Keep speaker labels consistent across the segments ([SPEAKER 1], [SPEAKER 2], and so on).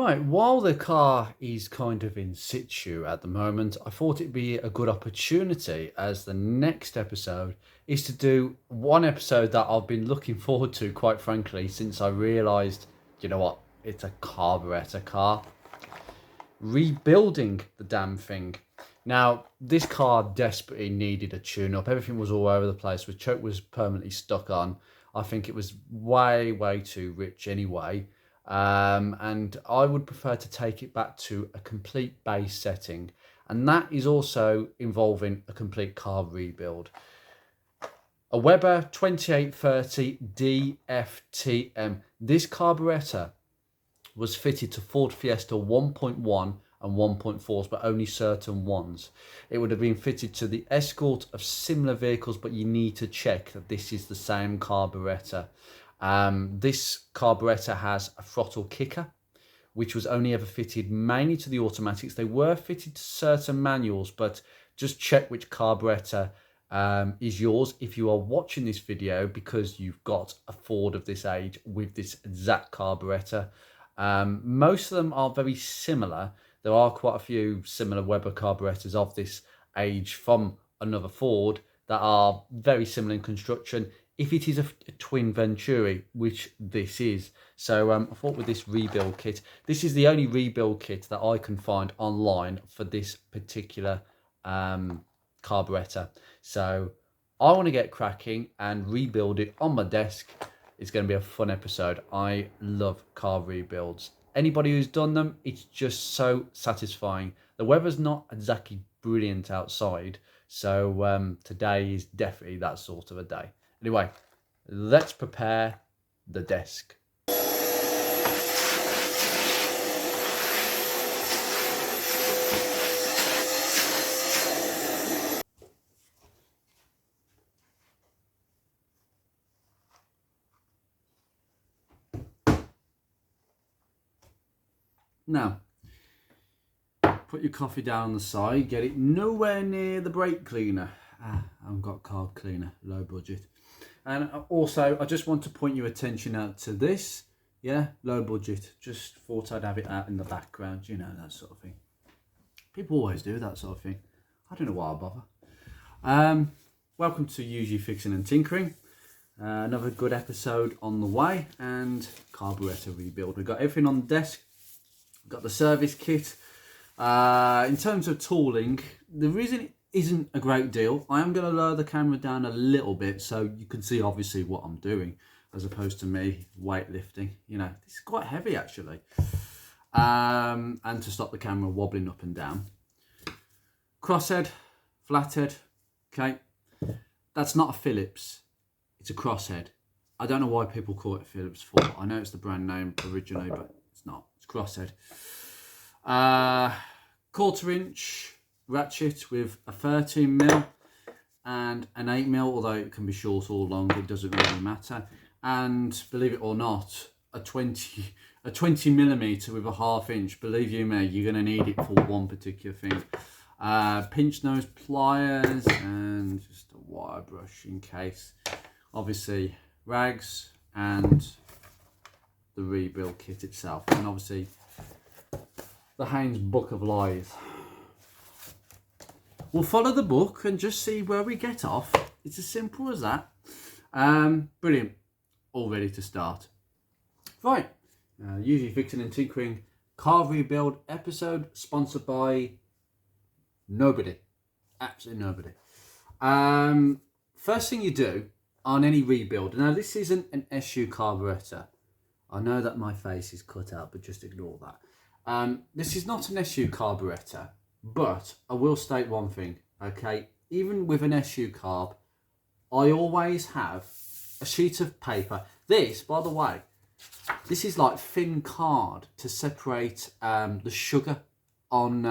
[SPEAKER 1] Right, while the car is kind of in situ at the moment, I thought it'd be a good opportunity as the next episode is to do one episode that I've been looking forward to, quite frankly, since I realised, you know what, it's a carburetor car. Rebuilding the damn thing. Now, this car desperately needed a tune-up. Everything was all over the place. The choke was permanently stuck on. I think it was way too rich anyway. And I would prefer to take it back to a complete base setting. And that is also involving a complete carb rebuild. A Weber 2830 DFTM. This carburetor was fitted to Ford Fiesta 1.1 and 1.4s, but only certain ones. It would have been fitted to the Escort of similar vehicles, but you need to check that this is the same carburetor. This carburetor has a throttle kicker, which was only ever fitted mainly to the automatics. They were fitted to certain manuals, but just check which carburetor is yours if you are watching this video, because you've got a Ford of this age with this exact carburetor. Most of them are very similar. There are quite a few similar Weber carburetors of this age from another Ford that are very similar in construction, if it is a twin Venturi, which this is. So I thought with this rebuild kit, this is the only rebuild kit that I can find online for this particular carburetor. So I want to get cracking and rebuild it on my desk. It's going to be a fun episode. I love car rebuilds. Anybody who's done them, it's just so satisfying. The weather's not exactly brilliant outside, so today is definitely that sort of a day. Anyway, let's prepare the desk. Now, put your coffee down on the side, get it nowhere near the brake cleaner. I haven't got carb cleaner, low budget. And also, I just want to point your attention out to this. Yeah, low budget. Just thought I'd have it out in the background, you know, that sort of thing. People always do that sort of thing. I don't know why I bother. Welcome to Usually Fixing and Tinkering. Another good episode on the way, and carburetor rebuild. We've got everything on the desk. We've got the service kit. In terms of tooling, the reason isn't a great deal. I am going to lower the camera down a little bit so you can see obviously what I'm doing, as opposed to me weightlifting. You know, this is quite heavy actually. And to stop the camera wobbling up and down. Crosshead, flathead, okay. That's not a Phillips, it's a crosshead. I don't know why people call it Phillips 4. I know it's the brand name originally, but it's not. It's crosshead. 1/4 inch ratchet with a 13mm and an 8mm, although it can be short or long, it doesn't really matter. And believe it or not, a 20mm with a 1/2 inch. Believe you me, you're going to need it for one particular thing. Pinch nose pliers and just a wire brush in case. Obviously rags and the rebuild kit itself, and obviously the Haynes Book of Lies. We'll follow the book and just see where we get off. It's as simple as that. Brilliant. All ready to start. Right. Usually Fixing and Tinkering car rebuild episode, sponsored by nobody. Absolutely nobody. First thing you do on any rebuild. Now, this isn't an SU carburetor. I know that my face is cut out, but just ignore that. This is not an SU carburetor. But I will state one thing, okay? Even with an SU carb, I always have a sheet of paper. This, by the way, this is like thin card to separate the sugar on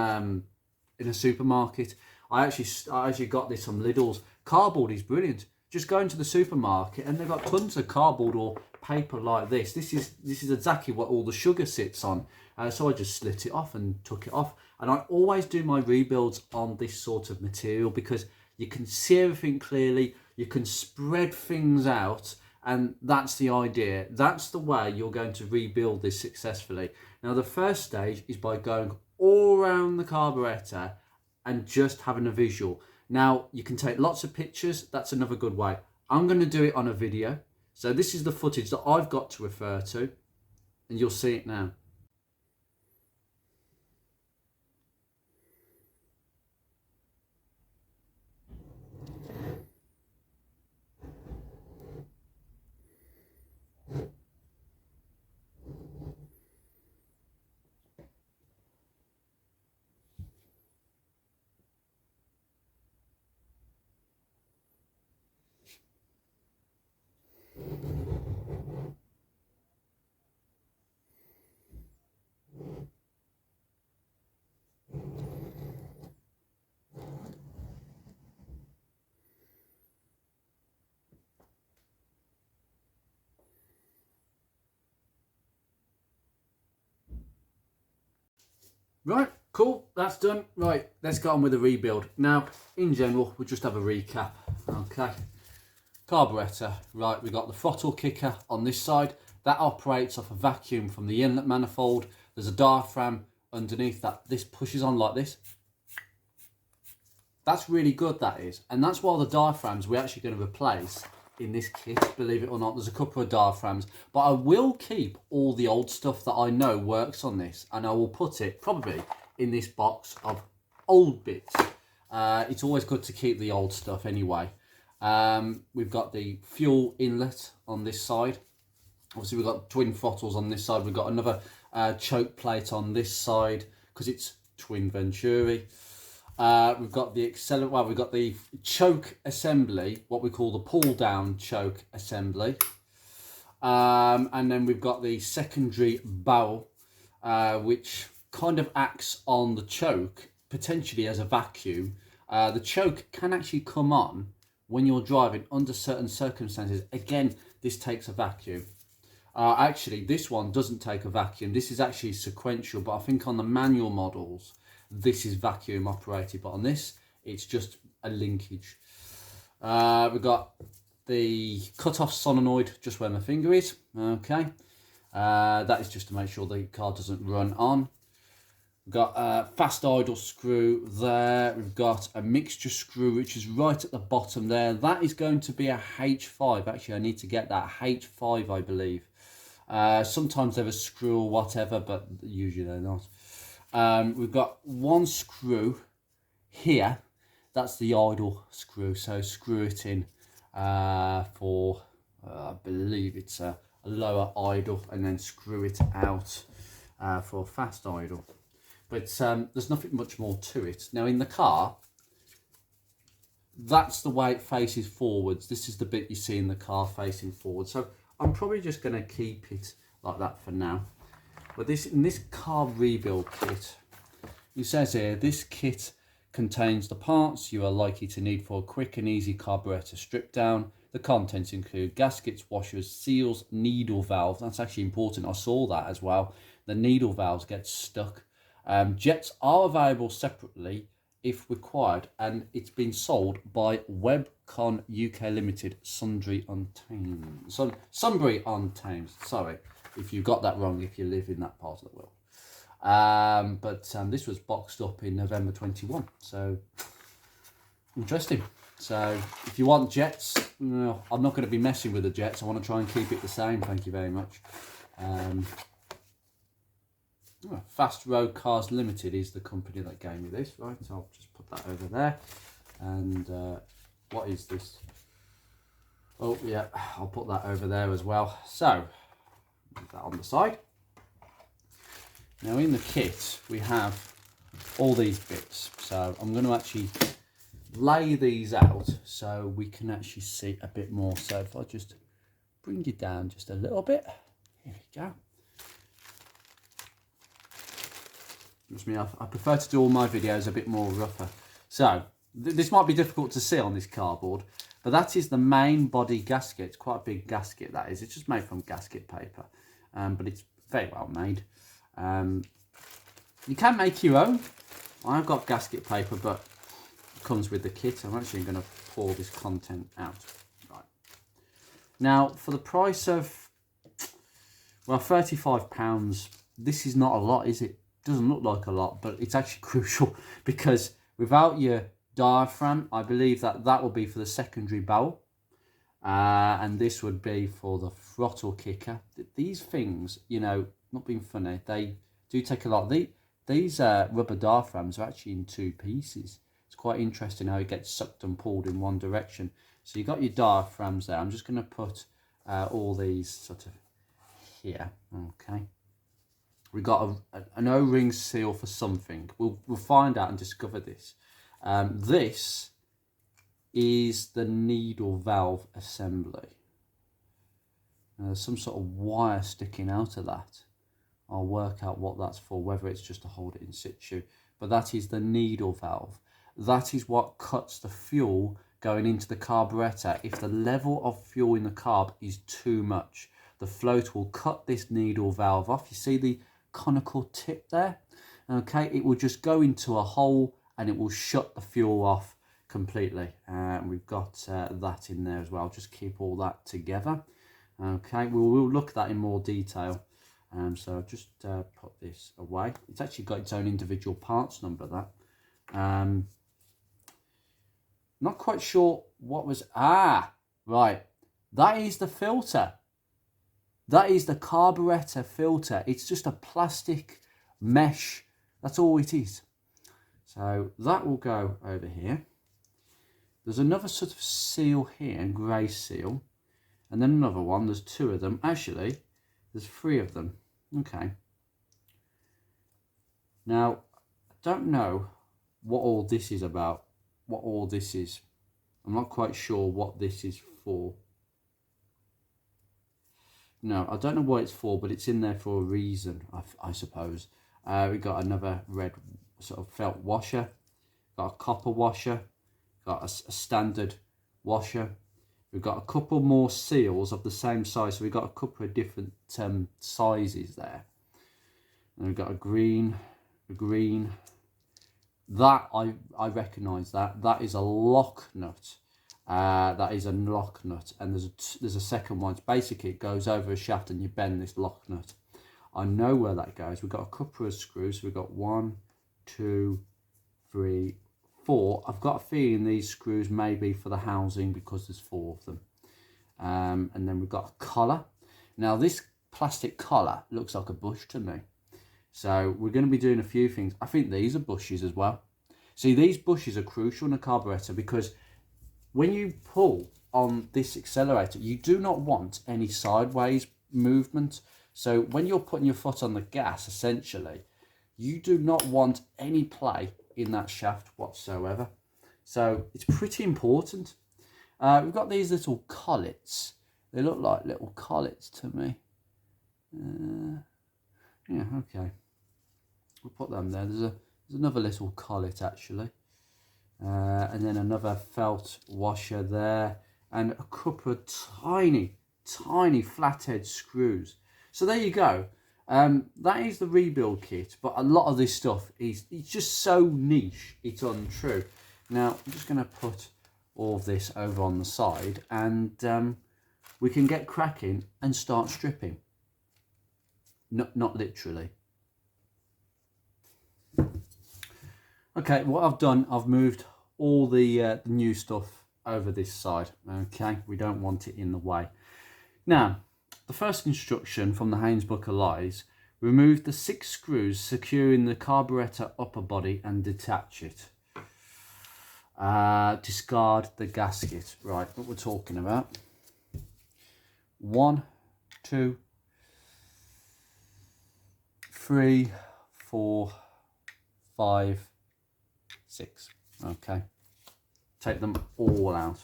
[SPEAKER 1] in a supermarket. I actually got this from Lidl's. Cardboard is brilliant. Just go into the supermarket and they've got tons of cardboard or paper like this. This is exactly what all the sugar sits on. So I just slit it off and took it off. And I always do my rebuilds on this sort of material because you can see everything clearly. You can spread things out And that's the idea. That's the way you're going to rebuild this successfully. Now, the first stage is by going all around the carburetor and just having a visual. Now, you can take lots of pictures. That's another good way. I'm going to do it on a video. So this is the footage that I've got to refer to, and you'll see it now. Right, cool, that's done. Right, let's get on with the rebuild. Now, in general, we'll just have a recap. Okay, carburetor, right, we got the throttle kicker on this side. That operates off a vacuum from the inlet manifold. There's a diaphragm underneath that. This pushes on like this. That's really good, that is. And that's why the diaphragms we're actually going to replace in this kit, believe it or not. There's a couple of diaphragms, but I will keep all the old stuff that I know works on this, and I will put it probably in this box of old bits. It's always good to keep the old stuff anyway. We've got the fuel inlet on this side. Obviously, we've got twin throttles on this side. We've got another choke plate on this side because it's twin Venturi. We've got the accelerator. Well, we've got the choke assembly, what we call the pull down choke assembly, and then we've got the secondary barrel, which kind of acts on the choke potentially as a vacuum. The choke can actually come on when you're driving under certain circumstances. Again, this takes a vacuum. Actually, this one doesn't take a vacuum. This is actually sequential, but I think on the manual models, this is vacuum operated, but on this, it's just a linkage. We've got the cut-off solenoid just where my finger is. Okay, that is just to make sure the car doesn't run on. We've got a fast idle screw there. We've got a mixture screw, which is right at the bottom there. That is going to be a H5. Actually, I need to get that H5, I believe. Sometimes they're a screw or whatever, but usually they're not. We've got one screw here. That's the idle screw. So screw it in for, I believe it's a lower idle, and then screw it out for fast idle. But there's nothing much more to it. Now in the car, that's the way it faces forwards. This is the bit you see in the car facing forward. So I'm probably just going to keep it like that for now. But in this car rebuild kit, it says here, this kit contains the parts you are likely to need for a quick and easy carburetor strip down. The contents include gaskets, washers, seals, needle valves. That's actually important. I saw that as well. The needle valves get stuck. Jets are available separately if required, and it's been sold by Weber Carb UK Limited, Sunbury on Thames. Sunbury on Thames. Sorry if you got that wrong, if you live in that part of the world. But this was boxed up in November 21, so interesting. So if you want jets, no, I'm not going to be messing with the jets. I want to try and keep it the same. Thank you very much. Fast Road Cars Limited is the company that gave me this, right? So I'll just put that over there. And what is this? Oh yeah, I'll put that over there as well. So put that on the side. Now in the kit we have all these bits, so I'm going to actually lay these out so we can actually see a bit more. So if I just bring it down just a little bit, here we go. I prefer to do all my videos a bit more rougher. So this might be difficult to see on this cardboard, but that is the main body gasket. It's quite a big gasket, that is. It's just made from gasket paper, but it's very well made. You can make your own. I've got gasket paper, but it comes with the kit. I'm actually going to pour this content out. Right. Now, for the price of, well, £35, this is not a lot, is it? Doesn't look like a lot, but it's actually crucial, because without your diaphragm, I believe that will be for the secondary barrel, and this would be for the throttle kicker. These things, you know, not being funny, they do take a lot. These rubber diaphragms are actually in two pieces. It's quite interesting how it gets sucked and pulled in one direction. So you've got your diaphragms there. I'm just going to put all these sort of here. Okay. We've got an O-ring seal for something. We'll find out and discover this. This is the needle valve assembly. There's some sort of wire sticking out of that. I'll work out what that's for, whether it's just to hold it in situ. But that is the needle valve. That is what cuts the fuel going into the carburetor. If the level of fuel in the carb is too much, the float will cut this needle valve off. You see the conical tip there? Okay, it will just go into a hole and it will shut the fuel off completely. And we've got that in there as well. Just keep all that together. Okay, we'll look at that in more detail. So I'll just put this away. It's actually got its own individual parts number, that. Not quite sure what was... right. That is the filter. That is the carburetor filter. It's just a plastic mesh. That's all it is. So that will go over here. There's another sort of seal here, grey seal. And then another one. There's two of them. Actually, there's three of them. Okay. Now, I don't know what all this is about. What all this is. I'm not quite sure what this is for. No, I don't know what it's for, but it's in there for a reason, I suppose. We've got another red sort of felt washer. Got a copper washer. Got a standard washer. We've got a couple more seals of the same size. So we've got a couple of different sizes there. And we've got a green. That, I recognise that. That is a lock nut. That is a lock nut. And there's a second one. Basically, it goes over a shaft and you bend this lock nut. I know where that goes. We've got a couple of screws. So we've got 1, 2, 3, 4. I've got a feeling these screws may be for the housing because there's 4 of them. And then we've got a collar. Now this plastic collar looks like a bush to me. So we're going to be doing a few things. I think these are bushes as well. See, these bushes are crucial in a carburetor because when you pull on this accelerator, you do not want any sideways movement. So when you're putting your foot on the gas, essentially, you do not want any play in that shaft whatsoever. So it's pretty important. We've got these little collets. They look like little collets to me. Yeah, okay. We'll put them there. There's another little collet actually. And then another felt washer there. And a couple of tiny flathead screws. So there you go. That is the rebuild kit. But a lot of this stuff it's just so niche, it's untrue. Now, I'm just going to put all of this over on the side. And we can get cracking and start stripping. Not literally. Okay, what I've done, I've moved all the new stuff over this side. Okay, we don't want it in the way. Now, the first instruction from the Haynes Book of Lies: remove the 6 screws securing the carburetor upper body and detach it. Discard the gasket. Right, what we're talking about. 1, 2, 3, 4, 5, 6. Okay. Take them all out.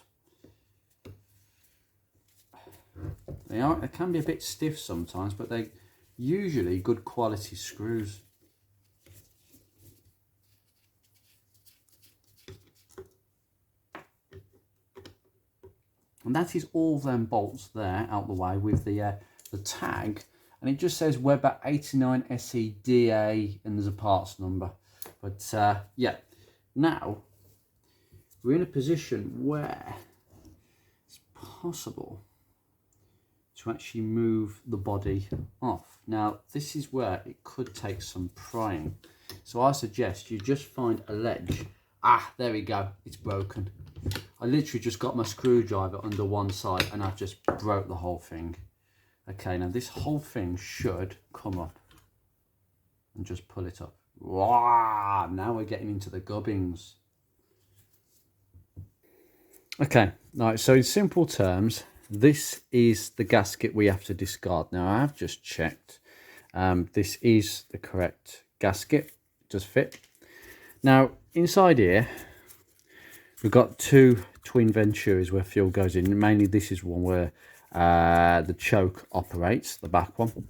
[SPEAKER 1] They can be a bit stiff sometimes, but they're usually good quality screws. And that is all them bolts there out the way with the tag. And it just says Weber 89 SEDA and there's a parts number. But yeah, now we're in a position where it's possible to actually move the body off. Now, this is where it could take some prying. So I suggest you just find a ledge. Ah, there we go. It's broken. I literally just got my screwdriver under one side and I've just broke the whole thing. Okay, now this whole thing should come up. And just pull it up. Wow, now we're getting into the gubbins. Okay, right, so in simple terms, this is the gasket we have to discard. Now, I have just checked. This is the correct gasket. It does fit. Now, inside here, we've got two twin venturis where fuel goes in. Mainly, this is one where the choke operates, the back one.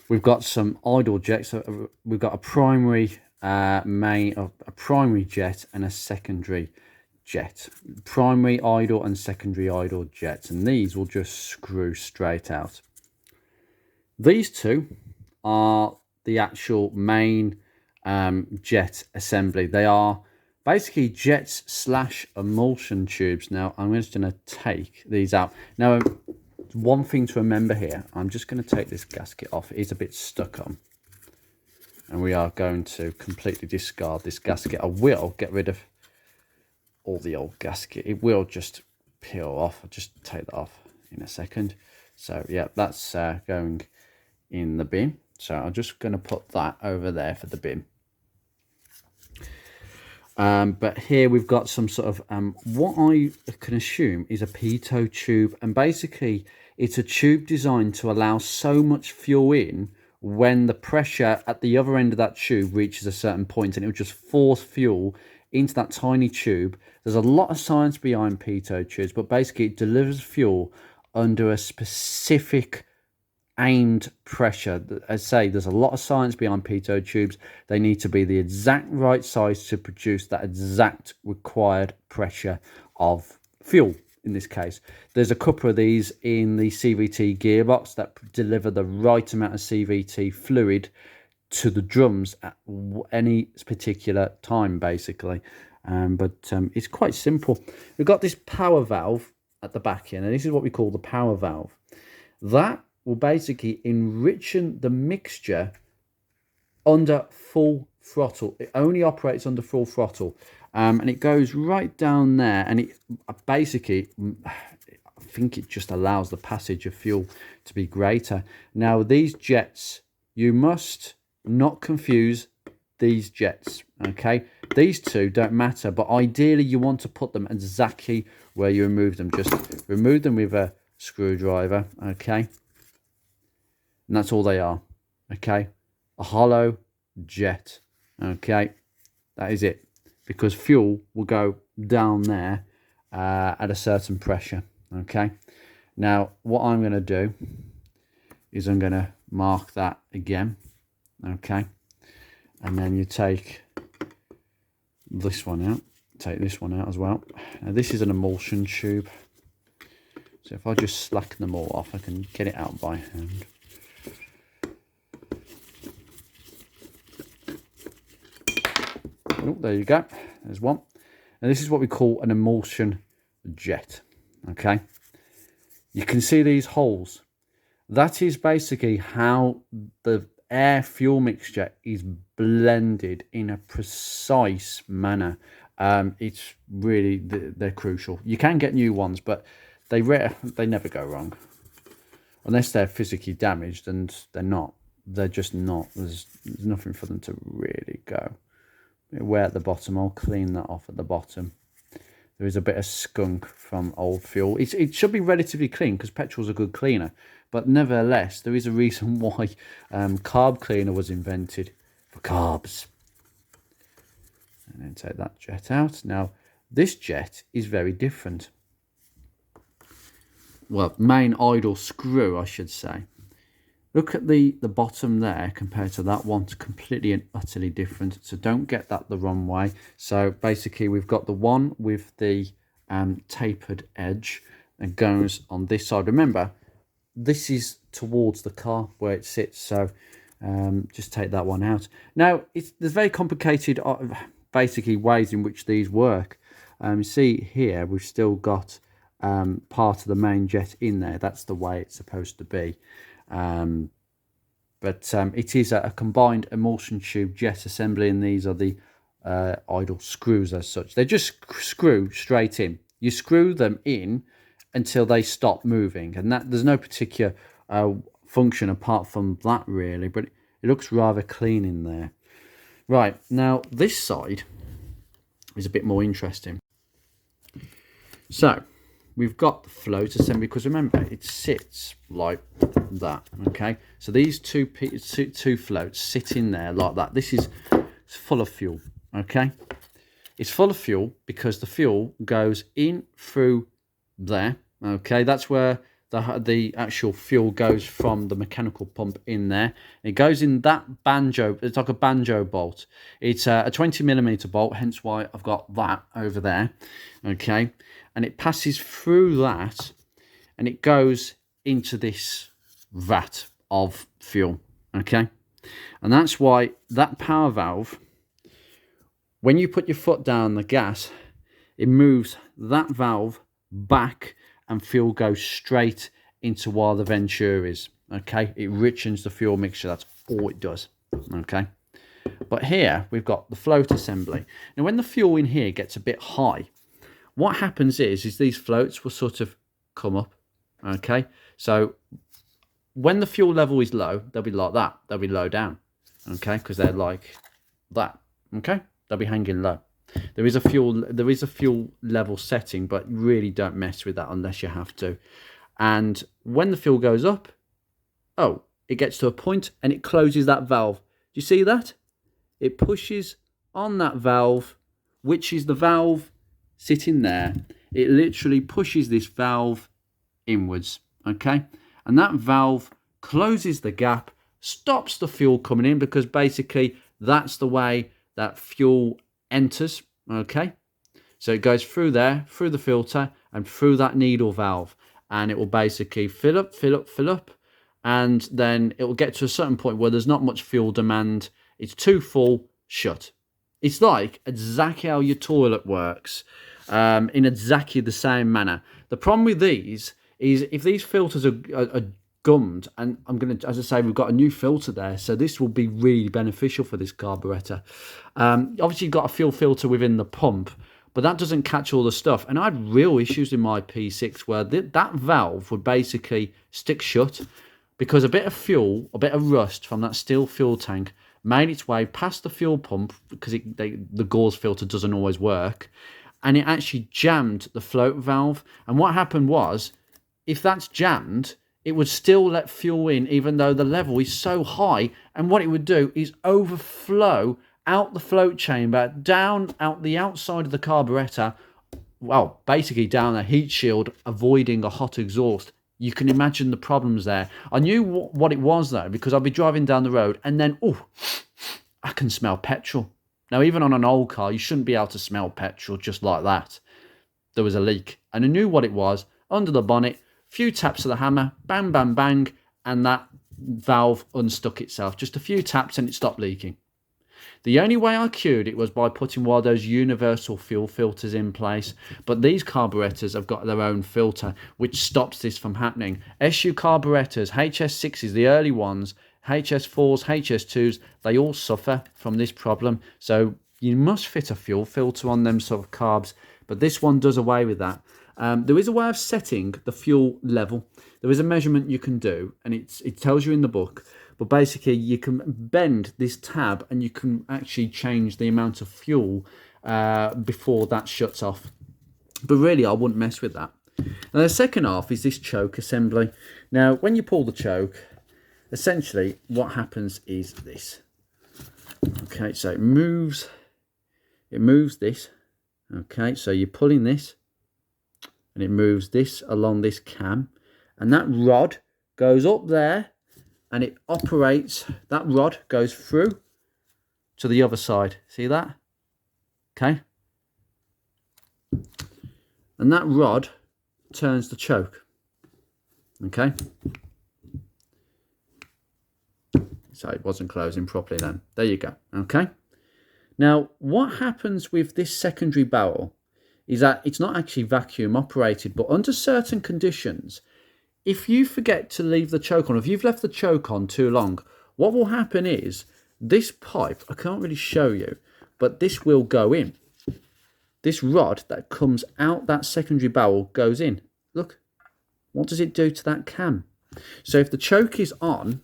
[SPEAKER 1] We've got some idle jets. So we've got a primary a primary jet and a secondary jet. Primary idle and secondary idle jets, and these will just screw straight out. These two are the actual main jet assembly. They are basically jets slash emulsion tubes. Now I'm just going to take these out. Now, one thing to remember here, I'm just going to take this gasket off. It is a bit stuck on, and we are going to completely discard this gasket. I will get rid of all the old gasket. It will just peel off. I'll just take that off in a second. So yeah, that's going in the bin. So I'm just going to put that over there for the bin. But here we've got some sort of what I can assume is a pitot tube, and basically it's a tube designed to allow so much fuel in when the pressure at the other end of that tube reaches a certain point, and it will just force fuel into that tiny tube. There's a lot of science behind pitot tubes, but basically it delivers fuel under a specific aimed pressure. As I say, there's a lot of science behind pitot tubes. They need to be the exact right size to produce that exact required pressure of fuel. In this case, there's a couple of these in the CVT gearbox that deliver the right amount of CVT fluid to the drums at any particular time, basically. But it's quite simple. We've got this power valve at the back here, and this is what we call the power valve. That will basically enrich the mixture under full throttle. It only operates under full throttle, and it goes right down there, and it basically, I think it just allows the passage of fuel to be greater. Now, these jets, you must not confuse these jets, okay? These two don't matter, but ideally you want to put them exactly where you remove them. Just remove them with a screwdriver, okay? And that's all they are, okay? A hollow jet, okay? That is it, because fuel will go down there at a certain pressure, okay? Now, what I'm going to do is I'm going to mark that again, okay? And then you take this one out, take this one out as well. Now, this is an emulsion tube, so if I just slacken them all off, I can get it out by hand. Oh, there you go. There's one. And this is what we call an emulsion jet. Okay. You can see these holes. That is basically how the air fuel mixture is blended in a precise manner. It's really, they're crucial. You can get new ones, but they never go wrong. Unless they're physically damaged, and they're not. They're just not. There's nothing for them to really go. Where at the bottom, I'll clean that off at the bottom. There is a bit of skunk from old fuel. It should be relatively clean because petrol's a good cleaner, but nevertheless, there is a reason why carb cleaner was invented, for carbs. And then take that jet out. Now, this jet is very different. Well, main idle screw, I should say. Look at the bottom there compared to that one. It's completely and utterly different. So don't get that the wrong way. So basically we've got the one with the tapered edge and goes on this side. Remember, this is towards the car where it sits. So just take that one out. Now, there's very complicated basically ways in which these work. You see here, we've still got part of the main jet in there. That's the way it's supposed to be. But it is a combined emulsion tube jet assembly, and these are the idle screws as such. They just screw straight in. You screw them in until they stop moving, and that there's no particular function apart from that really, but it looks rather clean in there. Right, now this side is a bit more interesting. So we've got the float assembly, because remember it sits like that. Okay, so these two floats sit in there like that. This is full of fuel. Okay, it's full of fuel because the fuel goes in through there. Okay, that's where the actual fuel goes from the mechanical pump in there. It goes in that banjo. It's like a banjo bolt. It's a 20mm bolt, hence why I've got that over there. Okay, and it passes through that, and it goes into this vat of fuel. Okay, and that's why that power valve, when you put your foot down the gas, it moves that valve back and fuel goes straight into where the Ventura is. Okay, it richens the fuel mixture. That's all it does. Okay, but here we've got the float assembly. Now when the fuel in here gets a bit high, what happens is these floats will sort of come up. Okay, so when the fuel level is low, they'll be like that. They'll be low down. Okay, because they're like that. Okay, they'll be hanging low. There is a fuel level setting, but really don't mess with that unless you have to. And when the fuel goes up, oh, it gets to a point and it closes that valve. Do you see that? It pushes on that valve, which is the valve sitting there. It literally pushes this valve inwards. Okay, and that valve closes the gap, stops the fuel coming in, because basically that's the way that fuel enters. Okay, so it goes through there, through the filter and through that needle valve, and it will basically fill up, and then it will get to a certain point where there's not much fuel demand. It's too full, shut. It's like exactly how your toilet works, in exactly the same manner. The problem with these is if these filters are gummed, and I'm going to, as I say, we've got a new filter there, so this will be really beneficial for this carburetor. Obviously you've got a fuel filter within the pump, but that doesn't catch all the stuff, and I had real issues in my P6 where that valve would basically stick shut because a bit of fuel, a bit of rust from that steel fuel tank made its way past the fuel pump, because the gauze filter doesn't always work, and it actually jammed the float valve. And what happened was, if that's jammed, it would still let fuel in even though the level is so high, and what it would do is overflow out the float chamber, down out the outside of the carburetor, well, basically down the heat shield, avoiding a hot exhaust. You can imagine the problems there. I knew what it was though, because I'd be driving down the road and then, oh, I can smell petrol. Now, even on an old car, you shouldn't be able to smell petrol just like that. There was a leak, and I knew what it was. Under the bonnet, few taps of the hammer, bang, bang, bang, and that valve unstuck itself. Just a few taps and it stopped leaking. The only way I cured it was by putting one of those universal fuel filters in place, but these carburetors have got their own filter, which stops this from happening. SU carburetors, HS6s, the early ones, HS4s, HS2s, they all suffer from this problem, so you must fit a fuel filter on them sort of carbs, but this one does away with that. There is a way of setting the fuel level. There is a measurement you can do, and it tells you in the book. But basically, you can bend this tab, and you can actually change the amount of fuel before that shuts off. But really, I wouldn't mess with that. Now, the second half is this choke assembly. Now, when you pull the choke, essentially what happens is this. Okay, so it moves this. Okay, so you're pulling this, and it moves this along this cam, and that rod goes up there, and it operates, that rod goes through to the other side. See that? Okay. And that rod turns the choke. Okay. So it wasn't closing properly then. There you go. Okay. Now, what happens with this secondary barrel is that it's not actually vacuum operated, but under certain conditions, if you forget to leave the choke on, if you've left the choke on too long, what will happen is this pipe, I can't really show you, but this will go in. This rod that comes out that secondary barrel goes in. Look, what does it do to that cam? So if the choke is on,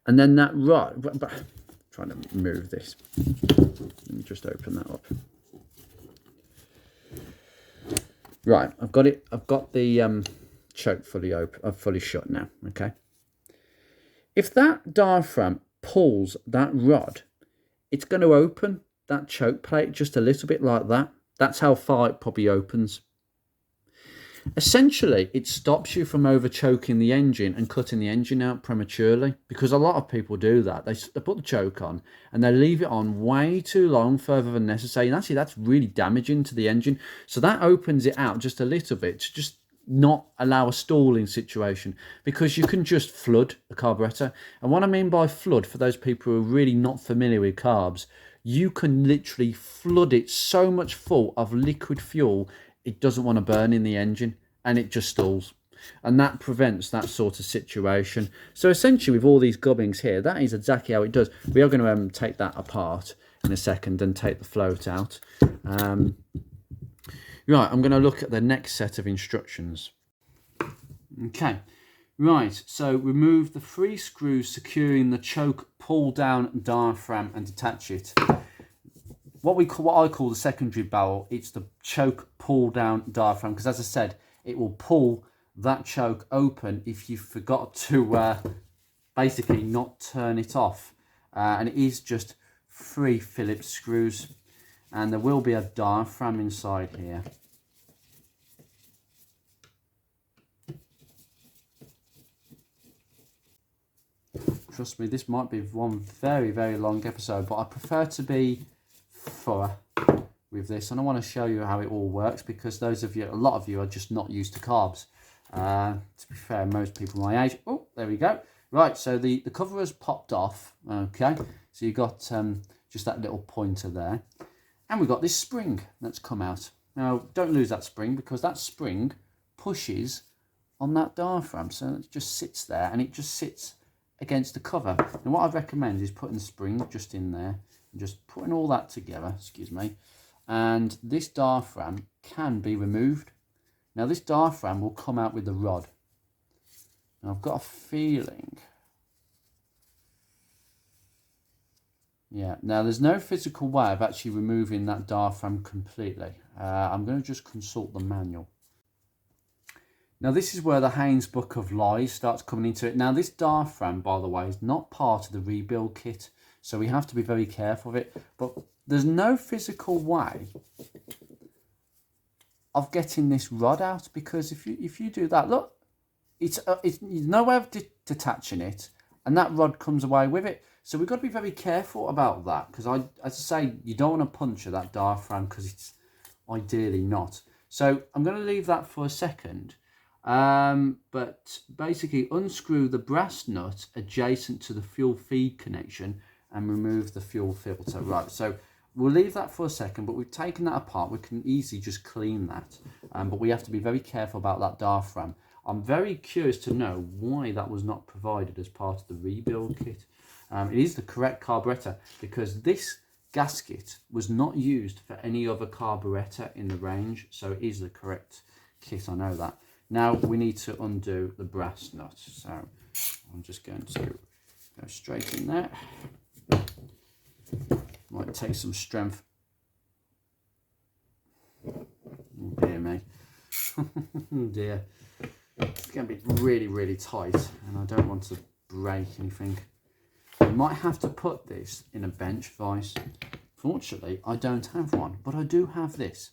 [SPEAKER 1] and then that rod, I'm trying to move this. Let me just open that up. Right, I've got it. I've got the choke fully open, fully shut now. Okay. If that diaphragm pulls that rod, it's going to open that choke plate just a little bit like that. That's how far it probably opens. Essentially, it stops you from over choking the engine and cutting the engine out prematurely, because a lot of people do that. They put the choke on and they leave it on way too long, further than necessary. And actually, that's really damaging to the engine. So that opens it out just a little bit to just not allow a stalling situation, because you can just flood a carburetor. And what I mean by flood, for those people who are really not familiar with carbs, you can literally flood it so much full of liquid fuel it doesn't want to burn in the engine, and it just stalls, and that prevents that sort of situation. So essentially, with all these gubbings here, that is exactly how it does. We are going to take that apart in a second and take the float out. Right, I'm going to look at the next set of instructions. Okay, right, so remove the 3 screws securing the choke pull down diaphragm and detach it. What I call the secondary barrel, it's the choke pull down diaphragm, because as I said, it will pull that choke open if you forgot to basically not turn it off. And it is just 3 Phillips screws, and there will be a diaphragm inside here. Trust me, this might be one very, very long episode, but I prefer to be thorough with this, and I want to show you how it all works, because a lot of you are just not used to carbs. To be fair, most people my age. Oh, there we go. Right, so the cover has popped off. Okay, so you got just that little pointer there, and we've got this spring that's come out. Now, don't lose that spring, because that spring pushes on that diaphragm, so it just sits there, and it just sits against the cover. And what I'd recommend is putting the spring just in there, and just putting all that together, excuse me, and this diaphragm can be removed. Now this diaphragm will come out with the rod. Now I've got a feeling, yeah, now there's no physical way of actually removing that diaphragm completely. I'm going to just consult the manual. Now this is where the Haynes Book of Lies starts coming into it. Now this diaphragm, by the way, is not part of the rebuild kit, so we have to be very careful of it. But there's no physical way of getting this rod out, because if you do that, look, it's no way of detaching it, and that rod comes away with it. So we've got to be very careful about that, because as I say, you don't want to puncture that diaphragm, because it's ideally not. So I'm going to leave that for a second. But basically unscrew the brass nut adjacent to the fuel feed connection and remove the fuel filter. Right, so we'll leave that for a second, but we've taken that apart. We can easily just clean that, but we have to be very careful about that diaphragm. I'm very curious to know why that was not provided as part of the rebuild kit. It is the correct carburetor, because this gasket was not used for any other carburetor in the range, so it is the correct kit, I know that. Now we need to undo the brass nut, so I'm just going to go straight in there. Might take some strength. Oh dear me. Oh dear. It's going to be really, really tight, and I don't want to break anything. I might have to put this in a bench vise. Fortunately, I don't have one, but I do have this.